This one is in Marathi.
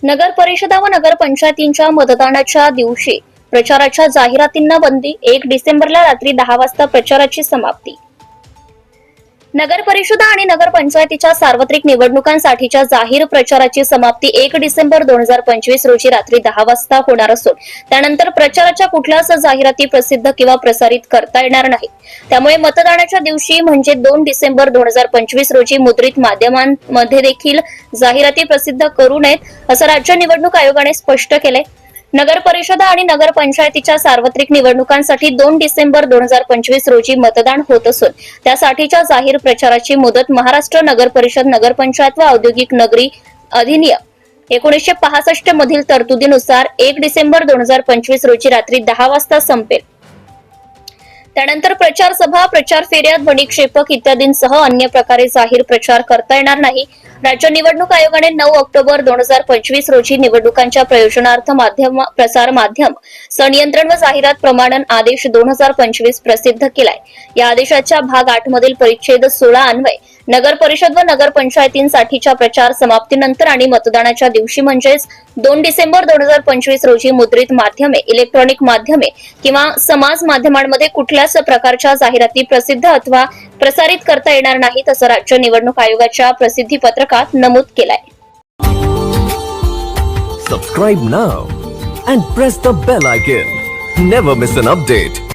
नगर परिषदा व नगरपंचायतींच्या मतदानाच्या दिवशी प्रचाराच्या जाहिरातींना बंदी. 1 डिसेंबरला रात्री 10 वाजता प्रचाराची समाप्ती. नगर परिषदा आणि नगरपंचायतीच्या सार्वत्रिक निवडणुकांसाठीच्या जाहीर प्रचाराची समाप्ती 1 डिसेंबर 2025 रोजी रात्री 10 वाजता होणार असून त्यानंतर प्रचाराच्या कुठल्याच जाहिराती प्रसिद्ध किंवा प्रसारित करता येणार नाही. त्यामुळे मतदानाच्या दिवशी म्हणजे 2 डिसेंबर 2025 रोजी मुद्रित माध्यमांमध्ये देखील जाहिराती प्रसिद्ध करू नयेत असं राज्य निवडणूक आयोगाने स्पष्ट केले. नगर परिषदा आणि नगरपंचायतीच्या सार्वत्रिक निवडणुकांसाठी 2 डिसेंबर 2025 रोजी मतदान होत असून त्यासाठीच्या जाहीर प्रचाराची मुदत महाराष्ट्र नगर परिषद नगरपंचायत व औद्योगिक नगरी अधिनियम 1965 मधील तरतुदीनुसार 1 डिसेंबर 2025 रोजी रात्री 10 वाजता संपेल. त्यानंतर प्रचार सभा, प्रचार फेऱ्या, ध्वनिक्षेपक इत्यादींसह अन्य प्रकारे जाहीर प्रचार करता येणार नाही. राज्य निवडणूक आयोगाने 9 ऑक्टोबर 2025 रोजी निवडणुकांच्या प्रयोजनार्थ प्रसार माध्यम संनियंत्रण व जाहिरात प्रमाणन आदेश 2025 प्रसिद्ध केलाय. या आदेशाच्या भाग 8 मधील परिच्छेद 16 अन्वये नगर परिषद व नगरपंचायतींसाठीच्या प्रचार समाप्तीनंतर आणि मतदानाच्या दिवशी म्हणजेच 2 डिसेंबर 2025 रोजी मुद्रित माध्यमे, इलेक्ट्रॉनिक माध्यमे किंवा समाज माध्यमांमध्ये कुठल्याच प्रकारच्या जाहिराती प्रसिद्ध अथवा प्रसारित करता येणार नाहीत असं राज्य निवडणूक आयोगाच्या प्रसिद्धी पत्रकात नमूद केलंय. Subscribe now and press the bell icon. Never miss an update.